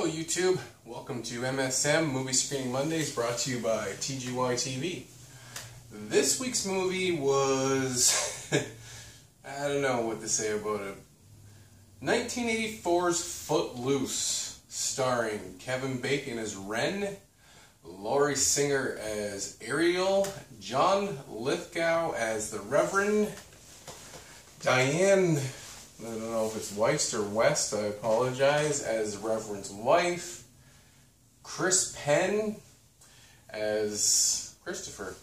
Hello YouTube, welcome to MSM Movie Screening Mondays, brought to you by TGY TV. This week's movie was, I don't know what to say about it. 1984's Footloose, starring Kevin Bacon as Ren, Laurie Singer as Ariel, John Lithgow as the Reverend, Diane, I don't know if it's Weist or West, I apologize, as the Reverend's wife, Chris Penn as Christopher,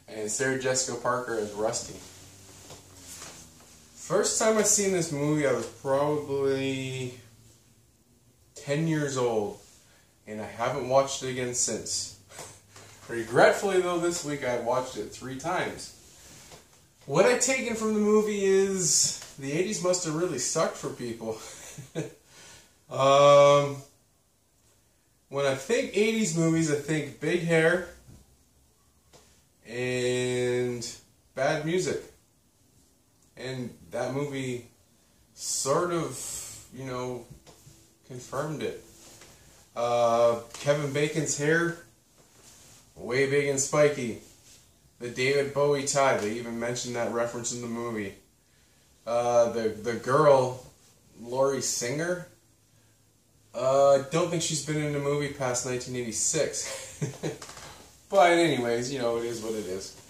and Sarah Jessica Parker as Rusty. First time I seen this movie, I was probably 10 years old, and I haven't watched it again since. Regretfully though, this week I watched it 3 times. What I've taken from the movie is the 80s must have really sucked for people. When I think 80s movies, I think big hair and bad music. And that movie sort of, you know, confirmed it. Kevin Bacon's hair, way big and spiky. The David Bowie tie, they even mentioned that reference in the movie. The girl, Laurie Singer, I don't think she's been in a movie past 1986. But anyways, you know, it is what it is.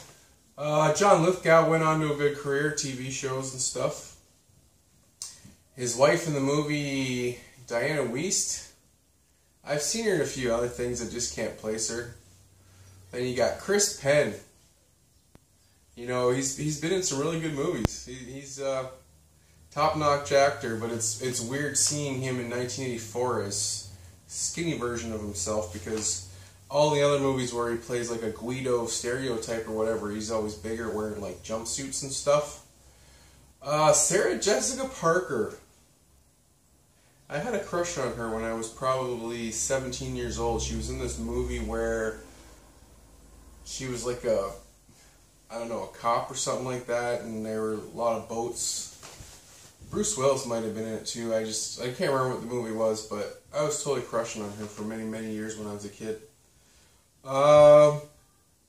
John Lithgow went on to a good career, TV shows and stuff. His wife in the movie, Diana Weist, I've seen her in a few other things, I just can't place her. Then you got Chris Penn. You know, he's been in some really good movies. He's a top-notch actor, but it's weird seeing him in 1984 as a skinny version of himself, because all the other movies where he plays like a Guido stereotype or whatever, he's always bigger, wearing like jumpsuits and stuff. Sarah Jessica Parker. I had a crush on her when I was probably 17 years old. She was in this movie where she was like a, I don't know, a cop or something like that, and there were a lot of boats. Bruce Willis might have been in it too. I can't remember what the movie was, but I was totally crushing on her for many, many years when I was a kid. I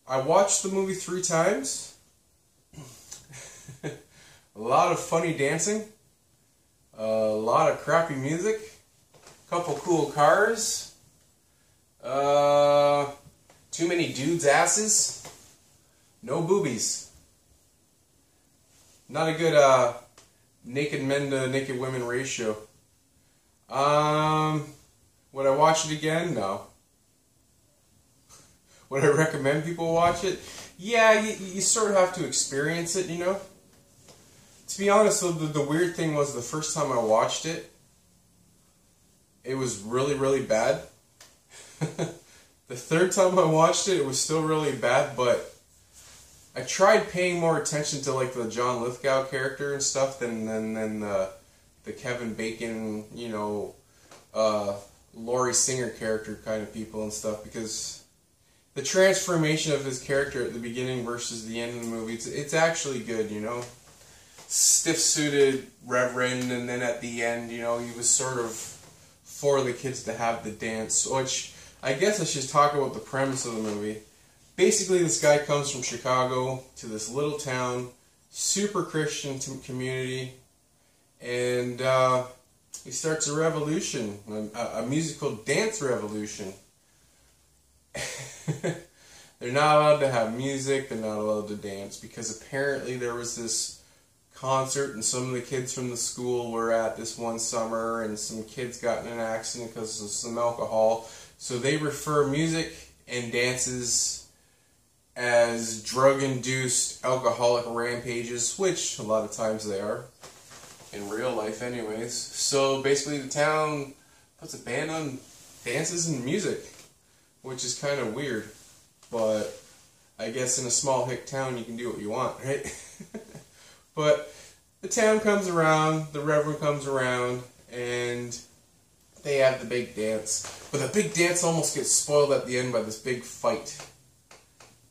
watched the movie 3 times. A lot of funny dancing. A lot of crappy music. A couple cool cars. Too many dudes' asses. No boobies. Not a good naked men to naked women ratio. Would I watch it again? No. Would I recommend people watch it? Yeah, you sort of have to experience it, you know? To be honest, the weird thing was the first time I watched it, it was really, really bad. The third time I watched it, it was still really bad, but I tried paying more attention to like the John Lithgow character and stuff than the Kevin Bacon, you know, Laurie Singer character kind of people and stuff, because the transformation of his character at the beginning versus the end of the movie, it's actually good, you know. Stiff-suited Reverend, and then at the end, you know, he was sort of for the kids to have the dance, which I guess I should talk about the premise of the movie. Basically, this guy comes from Chicago to this little town, super Christian community, and he starts a revolution, a musical dance revolution. They're not allowed to have music, they're not allowed to dance, because apparently there was this concert and some of the kids from the school were at this one summer, and some kids got in an accident because of some alcohol. So they refer music and dances as drug-induced alcoholic rampages, which a lot of times they are, in real life anyways. So basically the town puts a ban on dances and music, which is kind of weird, but I guess in a small hick town you can do what you want, right? But the town comes around, the Reverend comes around, and they have the big dance. But the big dance almost gets spoiled at the end by this big fight.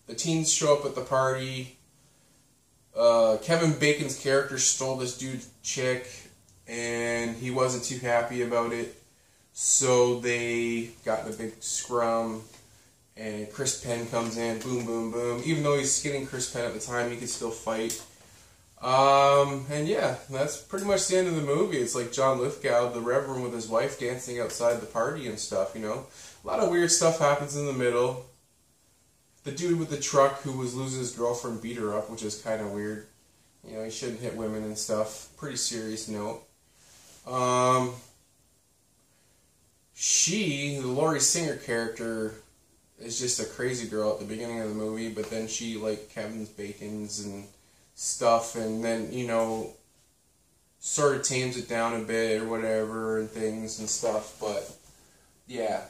The teens show up at the party. Kevin Bacon's character stole this dude's chick, and he wasn't too happy about it. So they got in a big scrum, and Chris Penn comes in, boom, boom, boom. Even though he's skinning Chris Penn at the time, he could still fight. And yeah, that's pretty much the end of the movie. It's like John Lithgow, the Reverend, with his wife dancing outside the party and stuff, you know. A lot of weird stuff happens in the middle. The dude with the truck who was losing his girlfriend beat her up, which is kind of weird. You know, he shouldn't hit women and stuff. Pretty serious note. The Laurie Singer character, is just a crazy girl at the beginning of the movie, but then she, like, Kevin's Bacon's and stuff, and then, you know, sort of tames it down a bit or whatever and things and stuff, but yeah.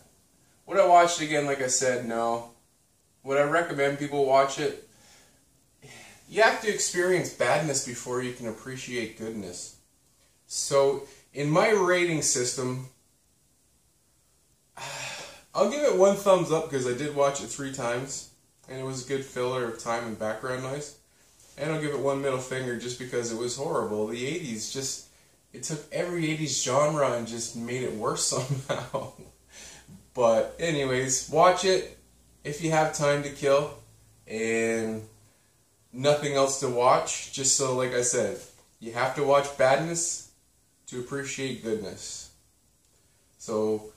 Would I watch it again? Like I said, no. Would I recommend people watch it? You have to experience badness before you can appreciate goodness. So, in my rating system, I'll give it 1 thumbs up because I did watch it 3 times, and it was a good filler of time and background noise. And I'll give it 1 middle finger just because it was horrible. The 80s just, it took every 80s genre and just made it worse somehow. But anyways, watch it if you have time to kill and nothing else to watch. Just so, like I said, you have to watch badness to appreciate goodness. So,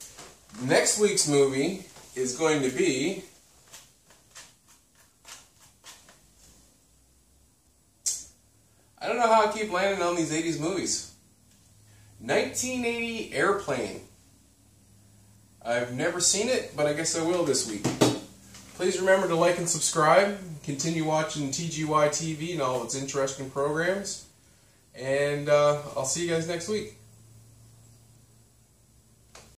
next week's movie is going to be I don't know how I keep landing on these 80s movies. 1980 Airplane. I've never seen it, but I guess I will this week. Please remember to like and subscribe. Continue watching TGY TV and all its interesting programs. And I'll see you guys next week.